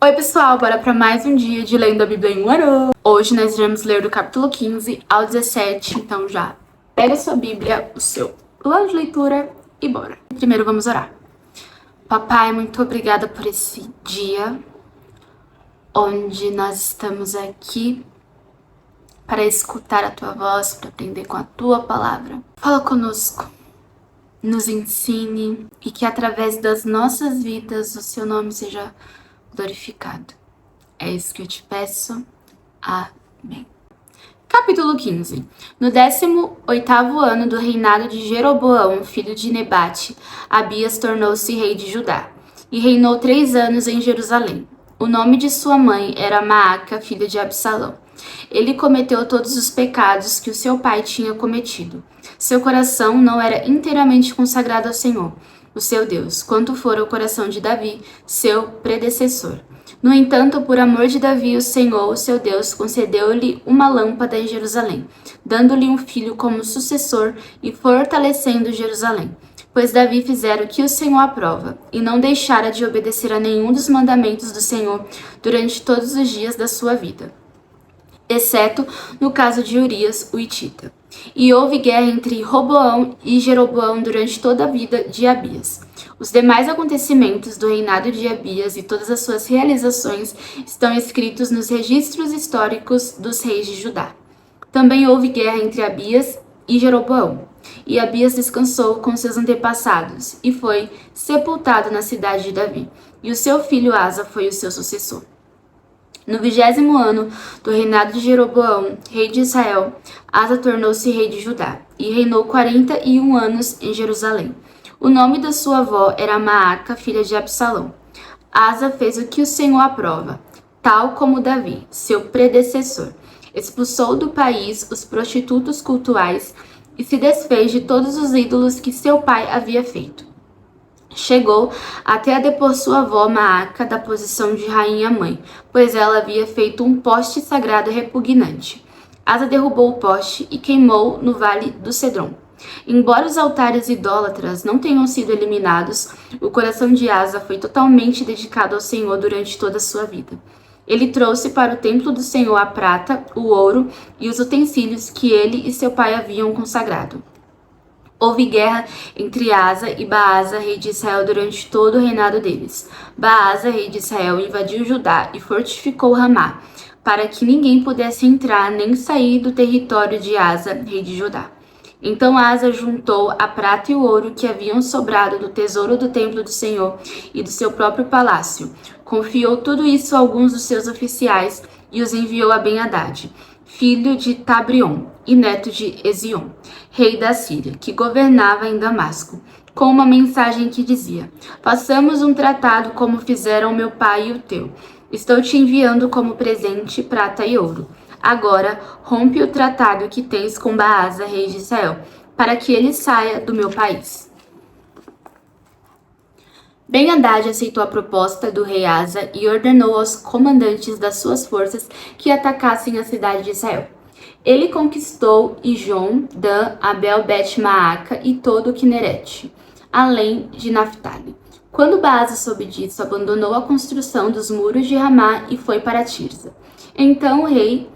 Oi pessoal, bora para mais um dia de Lendo a Bíblia em um ano. Hoje nós iremos ler do capítulo 15 ao 17, então já pega a sua Bíblia, o seu plano de leitura e bora. Primeiro vamos orar. Papai, muito obrigada por esse dia onde nós estamos aqui para escutar a tua voz, para aprender com a tua palavra. Fala conosco, nos ensine e que através das nossas vidas o seu nome seja glorificado. É isso que eu te peço. Amém. Capítulo 15. No 18º ano do reinado de Jeroboão, filho de Nebate, Abias tornou-se rei de Judá, e reinou 3 anos em Jerusalém. O nome de sua mãe era Maaca, filha de Absalão. Ele cometeu todos os pecados que o seu pai tinha cometido. Seu coração não era inteiramente consagrado ao Senhor, o seu Deus, quanto fora o coração de Davi, seu predecessor. No entanto, por amor de Davi, o Senhor, o seu Deus, concedeu-lhe uma lâmpada em Jerusalém, dando-lhe um filho como sucessor e fortalecendo Jerusalém. Pois Davi fizera o que o Senhor aprova, e não deixara de obedecer a nenhum dos mandamentos do Senhor durante todos os dias da sua vida, exceto no caso de Urias, o hitita. E houve guerra entre Roboão e Jeroboão durante toda a vida de Abias. Os demais acontecimentos do reinado de Abias e todas as suas realizações estão escritos nos registros históricos dos reis de Judá. Também houve guerra entre Abias e Jeroboão, e Abias descansou com seus antepassados e foi sepultado na cidade de Davi, e o seu filho Asa foi o seu sucessor. No 20º ano do reinado de Jeroboão, rei de Israel, Asa tornou-se rei de Judá, e reinou 41 anos em Jerusalém. O nome da sua avó era Maaca, filha de Absalão. Asa fez o que o Senhor aprova, tal como Davi, seu predecessor. Expulsou do país os prostitutos cultuais e se desfez de todos os ídolos que seu pai havia feito. Chegou até a depor sua avó Maaca da posição de rainha-mãe, pois ela havia feito um poste sagrado repugnante. Asa derrubou o poste e queimou no vale do Cedron. Embora os altares idólatras não tenham sido eliminados, o coração de Asa foi totalmente dedicado ao Senhor durante toda a sua vida. Ele trouxe para o templo do Senhor a prata, o ouro e os utensílios que ele e seu pai haviam consagrado. Houve guerra entre Asa e Baasa, rei de Israel, durante todo o reinado deles. Baasa, rei de Israel, invadiu Judá e fortificou Ramá, para que ninguém pudesse entrar nem sair do território de Asa, rei de Judá. Então Asa juntou a prata e o ouro que haviam sobrado do tesouro do templo do Senhor e do seu próprio palácio. Confiou tudo isso a alguns dos seus oficiais e os enviou a Ben-Hadad, filho de Tabrion e neto de Ezion, rei da Síria, que governava em Damasco, com uma mensagem que dizia: façamos um tratado como fizeram meu pai e o teu. Estou te enviando como presente prata e ouro. Agora, rompe o tratado que tens com Baasa, rei de Israel, para que ele saia do meu país. Ben-Hadad aceitou a proposta do rei Asa e ordenou aos comandantes das suas forças que atacassem a cidade de Israel. Ele conquistou Ijon, Dan, Abel, Bet-Maaca e todo o Quinerete, além de Naphtali. Quando Baasa soube disso, abandonou a construção dos muros de Ramá e foi para Tirza. Então o rei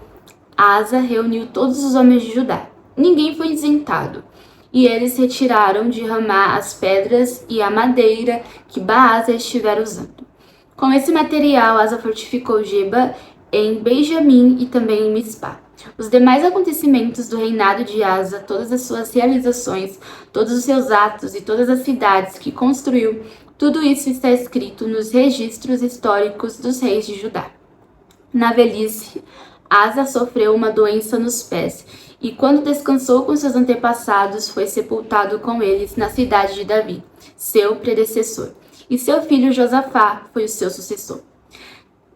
Asa reuniu todos os homens de Judá. Ninguém foi isentado. E eles retiraram de Ramá as pedras e a madeira que Baasa estivera usando. Com esse material, Asa fortificou Geba em Benjamim e também em Mispá. Os demais acontecimentos do reinado de Asa, todas as suas realizações, todos os seus atos e todas as cidades que construiu, tudo isso está escrito nos registros históricos dos reis de Judá. Na velhice, Asa sofreu uma doença nos pés, e quando descansou com seus antepassados, foi sepultado com eles na cidade de Davi, seu predecessor, e seu filho Josafá foi o seu sucessor.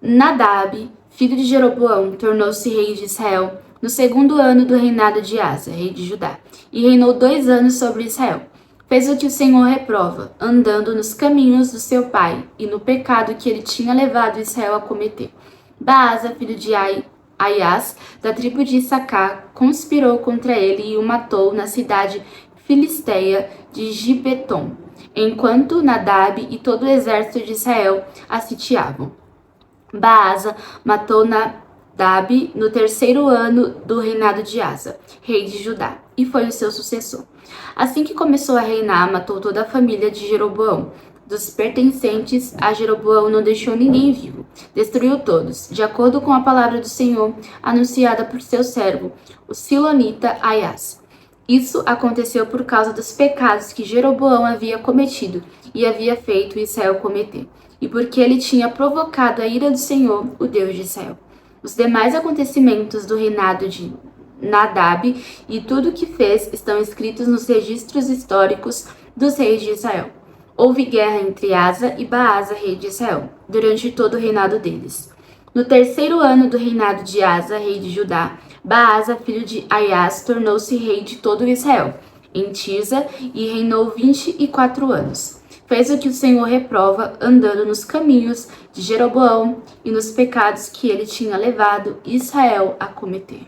Nadab, filho de Jeroboão, tornou-se rei de Israel no 2º ano do reinado de Asa, rei de Judá, e reinou 2 anos sobre Israel. Fez o que o Senhor reprova, andando nos caminhos do seu pai e no pecado que ele tinha levado Israel a cometer. Baasa, filho de Aias, da tribo de Issacar, conspirou contra ele e o matou na cidade filisteia de Gibeton, enquanto Nadab e todo o exército de Israel a sitiavam. Baasa matou Nadab no 3º ano do reinado de Asa, rei de Judá, e foi o seu sucessor. Assim que começou a reinar, matou toda a família de Jeroboão. Dos pertencentes a Jeroboão não deixou ninguém vivo, destruiu todos, de acordo com a palavra do Senhor, anunciada por seu servo, o silonita Aias. Isso aconteceu por causa dos pecados que Jeroboão havia cometido e havia feito Israel cometer, e porque ele tinha provocado a ira do Senhor, o Deus de Israel. Os demais acontecimentos do reinado de Nadab e tudo o que fez estão escritos nos registros históricos dos reis de Israel. Houve guerra entre Asa e Baasa, rei de Israel, durante todo o reinado deles. No 3º ano do reinado de Asa, rei de Judá, Baasa, filho de Aias, tornou-se rei de todo Israel, em Tirza, e reinou 24 anos. Fez o que o Senhor reprova, andando nos caminhos de Jeroboão e nos pecados que ele tinha levado Israel a cometer.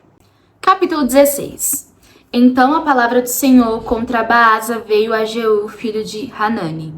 Capítulo 16. Então a palavra do Senhor contra Baasa veio a Jeú, filho de Hanani.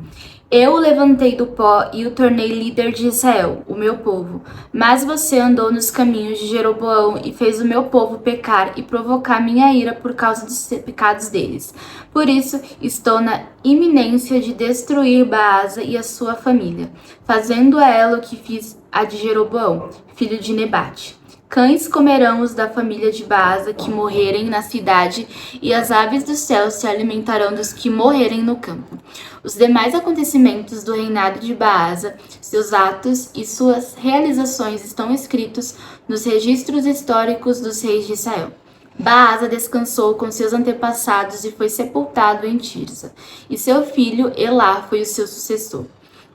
Eu o levantei do pó e o tornei líder de Israel, o meu povo. Mas você andou nos caminhos de Jeroboão e fez o meu povo pecar e provocar minha ira por causa dos pecados deles. Por isso, estou na iminência de destruir Baasa e a sua família, fazendo a ela o que fiz a de Jeroboão, filho de Nebate. Cães comerão os da família de Baasa que morrerem na cidade, e as aves do céu se alimentarão dos que morrerem no campo. Os demais acontecimentos do reinado de Baasa, seus atos e suas realizações estão escritos nos registros históricos dos reis de Israel. Baasa descansou com seus antepassados e foi sepultado em Tirza, e seu filho Elá foi o seu sucessor.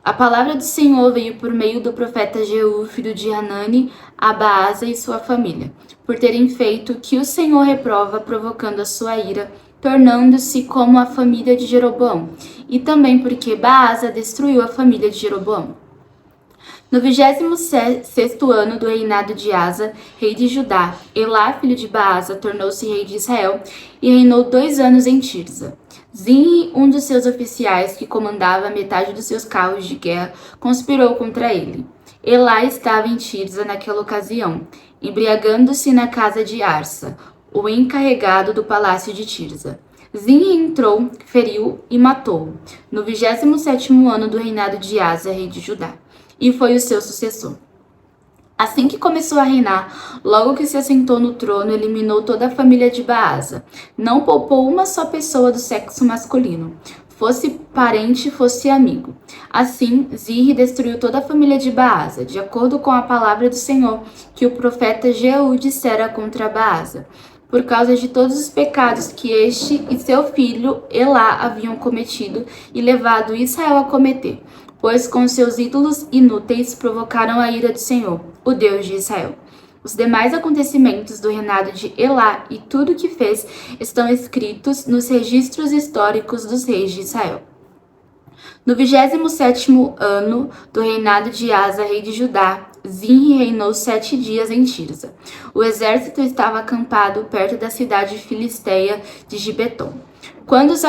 A palavra do Senhor veio por meio do profeta Jeú, filho de Hanani, a Baasa e sua família, por terem feito o que o Senhor reprova, provocando a sua ira, tornando-se como a família de Jeroboão, e também porque Baasa destruiu a família de Jeroboão. No 26º ano do reinado de Asa, rei de Judá, Elá, filho de Baasa, tornou-se rei de Israel e reinou 2 anos em Tirza. Zinri, um dos seus oficiais, que comandava metade dos seus carros de guerra, conspirou contra ele. Elá estava em Tirza naquela ocasião, embriagando-se na casa de Arsa, o encarregado do palácio de Tirza. Zinri entrou, feriu e matou-o, no 27º ano do reinado de Asa, rei de Judá, e foi o seu sucessor. Assim que começou a reinar, logo que se assentou no trono, eliminou toda a família de Baasa. Não poupou uma só pessoa do sexo masculino, fosse parente, fosse amigo. Assim, Zinri destruiu toda a família de Baasa, de acordo com a palavra do Senhor que o profeta Jeú dissera contra Baasa, por causa de todos os pecados que este e seu filho Elá haviam cometido e levado Israel a cometer, pois com seus ídolos inúteis provocaram a ira do Senhor, o Deus de Israel. Os demais acontecimentos do reinado de Elá e tudo o que fez estão escritos nos registros históricos dos reis de Israel. No 27º ano do reinado de Asa, rei de Judá, Zinri reinou 7 dias em Tirza. O exército estava acampado perto da cidade filisteia de Gibeton. Quando os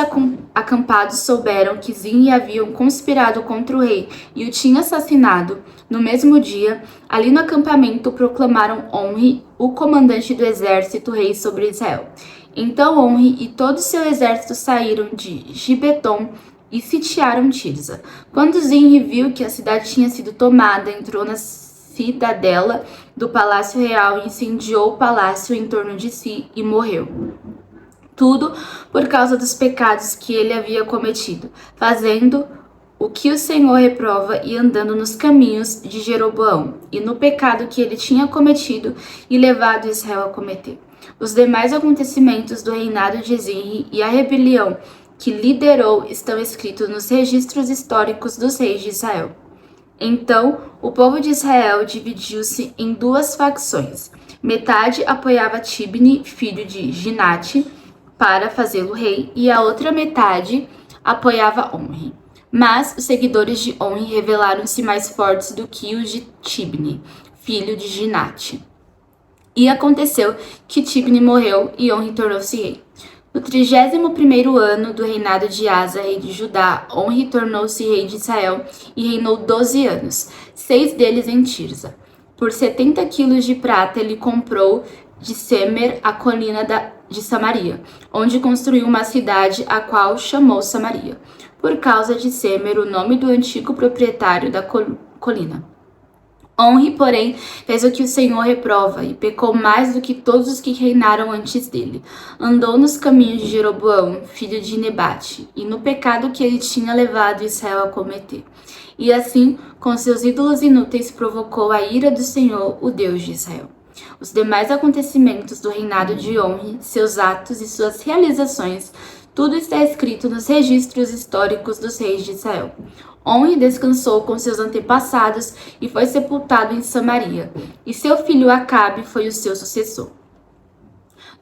acampados souberam que Zinri haviam conspirado contra o rei e o tinha assassinado, no mesmo dia, ali no acampamento proclamaram Onri, o comandante do exército, rei sobre Israel. Então Onri e todo o seu exército saíram de Gibeton e sitiaram Tirza. Quando Zinri viu que a cidade tinha sido tomada, entrou na cidadela do palácio real e incendiou o palácio em torno de si e morreu. Tudo por causa dos pecados que ele havia cometido, fazendo o que o Senhor reprova e andando nos caminhos de Jeroboão, e no pecado que ele tinha cometido e levado Israel a cometer. Os demais acontecimentos do reinado de Zinri e a rebelião que liderou estão escritos nos registros históricos dos reis de Israel. Então, o povo de Israel dividiu-se em 2 facções. Metade apoiava Tibni, filho de Ginate, para fazê-lo rei, e a outra metade apoiava Onri. Mas os seguidores de Onri revelaram-se mais fortes do que os de Tibni, filho de Ginate. E aconteceu que Tibni morreu e Onri tornou-se rei. No 31º ano do reinado de Asa, rei de Judá, Onri tornou-se rei de Israel e reinou 12 anos, 6 deles em Tirza. Por 70 quilos de prata ele comprou de Semer a colina de Samaria, onde construiu uma cidade, a qual chamou Samaria, por causa de Semer, o nome do antigo proprietário da colina. Onre, porém, fez o que o Senhor reprova e pecou mais do que todos os que reinaram antes dele. Andou nos caminhos de Jeroboão, filho de Nebate, e no pecado que ele tinha levado Israel a cometer. E assim, com seus ídolos inúteis, provocou a ira do Senhor, o Deus de Israel. Os demais acontecimentos do reinado de Onre, seus atos e suas realizações, tudo está escrito nos registros históricos dos reis de Israel. Onre descansou com seus antepassados e foi sepultado em Samaria, e seu filho Acabe foi o seu sucessor.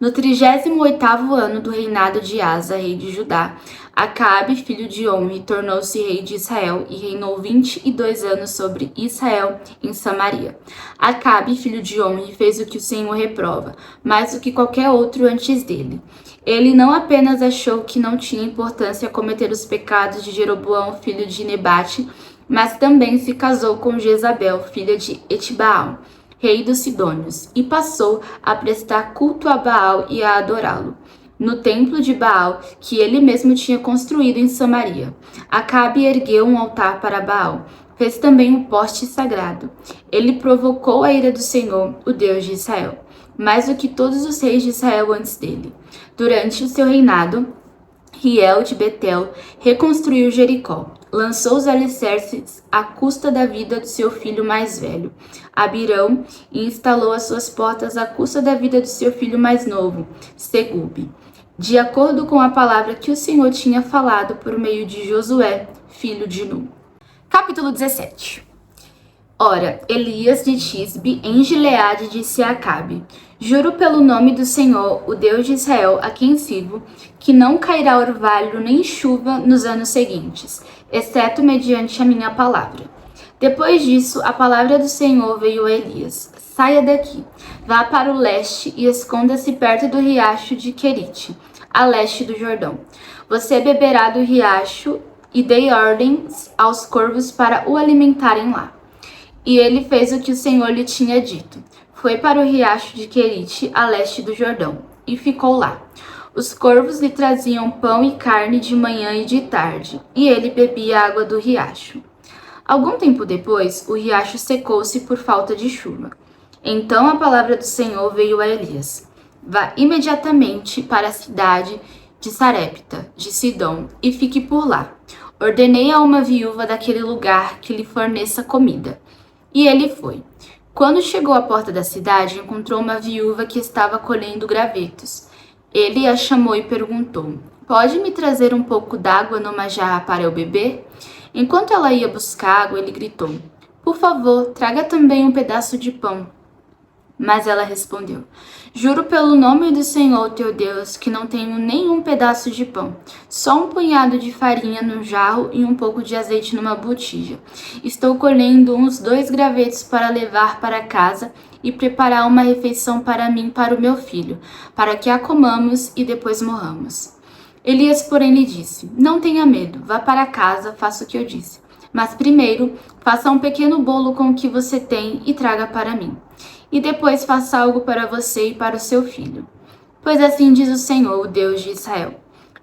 No 38º ano do reinado de Asa, rei de Judá, Acabe, filho de Onre, tornou-se rei de Israel e reinou 22 anos sobre Israel em Samaria. Acabe, filho de Onre, fez o que o Senhor reprova, mais do que qualquer outro antes dele. Ele não apenas achou que não tinha importância cometer os pecados de Jeroboão, filho de Nebate, mas também se casou com Jezabel, filha de Etbaal, rei dos Sidônios, e passou a prestar culto a Baal e a adorá-lo no templo de Baal, que ele mesmo tinha construído em Samaria. Acabe ergueu um altar para Baal. Fez também um poste sagrado. Ele provocou a ira do Senhor, o Deus de Israel, mais do que todos os reis de Israel antes dele. Durante o seu reinado, Hiel de Betel reconstruiu Jericó, lançou os alicerces à custa da vida do seu filho mais velho, Abirão, e instalou as suas portas à custa da vida do seu filho mais novo, Segube, de acordo com a palavra que o Senhor tinha falado por meio de Josué, filho de Nun. Capítulo 17. Ora, Elias de Tisbe, em Gileade, disse a Acabe: Juro pelo nome do Senhor, o Deus de Israel, a quem sirvo, que não cairá orvalho nem chuva nos anos seguintes, exceto mediante a minha palavra. Depois disso, a palavra do Senhor veio a Elias: Saia daqui, vá para o leste e esconda-se perto do riacho de Querite, a leste do Jordão. Você beberá do riacho, e dei ordens aos corvos para o alimentarem lá. E ele fez o que o Senhor lhe tinha dito. Foi para o riacho de Querite, a leste do Jordão, e ficou lá. Os corvos lhe traziam pão e carne de manhã e de tarde, e ele bebia a água do riacho. Algum tempo depois, o riacho secou-se por falta de chuva. Então a palavra do Senhor veio a Elias: Vá imediatamente para a cidade de Sarepta, de Sidom, e fique por lá. Ordenei a uma viúva daquele lugar que lhe forneça comida. E ele foi. Quando chegou à porta da cidade, encontrou uma viúva que estava colhendo gravetos. Ele a chamou e perguntou: Pode me trazer um pouco d'água numa jarra para eu beber? Enquanto ela ia buscar água, ele gritou: Por favor, traga também um pedaço de pão. Mas ela respondeu: Juro pelo nome do Senhor teu Deus que não tenho nenhum pedaço de pão, só um punhado de farinha num jarro e um pouco de azeite numa botija. Estou colhendo uns 2 gravetos para levar para casa e preparar uma refeição para mim e para o meu filho, para que a comamos e depois morramos. Elias, porém, lhe disse: Não tenha medo, vá para casa, faça o que eu disse. Mas primeiro, faça um pequeno bolo com o que você tem e traga para mim. E depois faça algo para você e para o seu filho. Pois assim diz o Senhor, o Deus de Israel: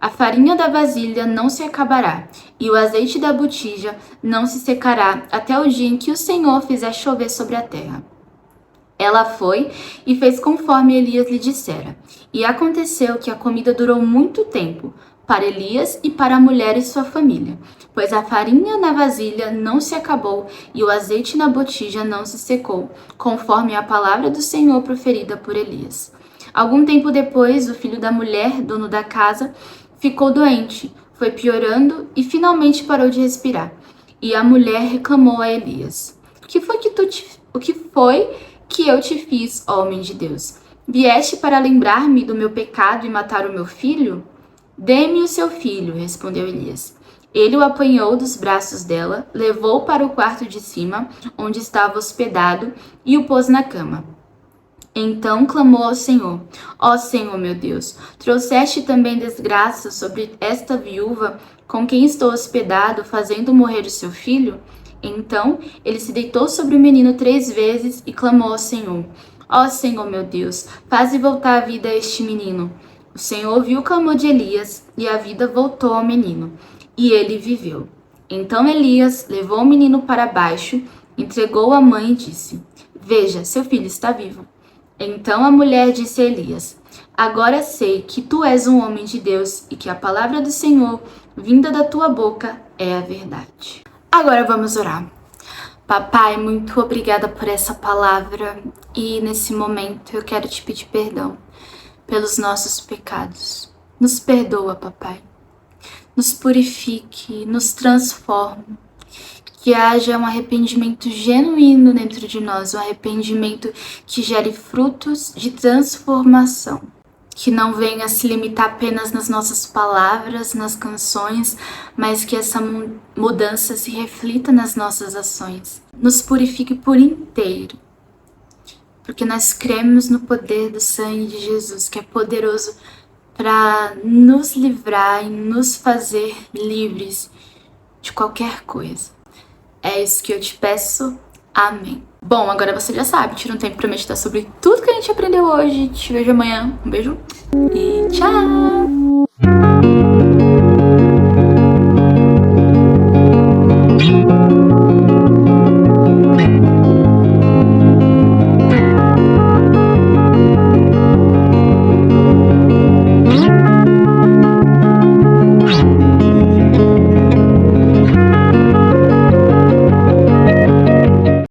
a farinha da vasilha não se acabará, e o azeite da botija não se secará, até o dia em que o Senhor fizer chover sobre a terra. Ela foi e fez conforme Elias lhe dissera. E aconteceu que a comida durou muito tempo, para Elias e para a mulher e sua família, pois a farinha na vasilha não se acabou e o azeite na botija não se secou, conforme a palavra do Senhor proferida por Elias. Algum tempo depois, o filho da mulher, dono da casa, ficou doente, foi piorando e finalmente parou de respirar. E a mulher reclamou a Elias: O que foi que eu te fiz, homem de Deus? Vieste para lembrar-me do meu pecado e matar o meu filho? Dê-me o seu filho, respondeu Elias. Ele o apanhou dos braços dela, levou para o quarto de cima, onde estava hospedado, e o pôs na cama. Então clamou ao Senhor: Ó Senhor meu Deus, trouxeste também desgraça sobre esta viúva com quem estou hospedado, fazendo morrer o seu filho? Então ele se deitou sobre o menino 3 vezes e clamou ao Senhor: Ó Senhor meu Deus, faze voltar a vida a este menino. O Senhor ouviu o clamor de Elias e a vida voltou ao menino, e ele viveu. Então Elias levou o menino para baixo, entregou-o à mãe e disse: Veja, seu filho está vivo. Então a mulher disse a Elias: Agora sei que tu és um homem de Deus e que a palavra do Senhor, vinda da tua boca, é a verdade. Agora vamos orar. Papai, muito obrigada por essa palavra e nesse momento eu quero te pedir perdão pelos nossos pecados. Nos perdoa, papai. Nos purifique, nos transforme. Que haja um arrependimento genuíno dentro de nós, um arrependimento que gere frutos de transformação. Que não venha se limitar apenas nas nossas palavras, nas canções, mas que essa mudança se reflita nas nossas ações. Nos purifique por inteiro, porque nós cremos no poder do sangue de Jesus, que é poderoso para nos livrar e nos fazer livres de qualquer coisa. É isso que eu te peço. Amém. Bom, agora você já sabe, tira um tempo pra meditar sobre tudo que a gente aprendeu hoje. Te vejo amanhã. Um beijo e tchau!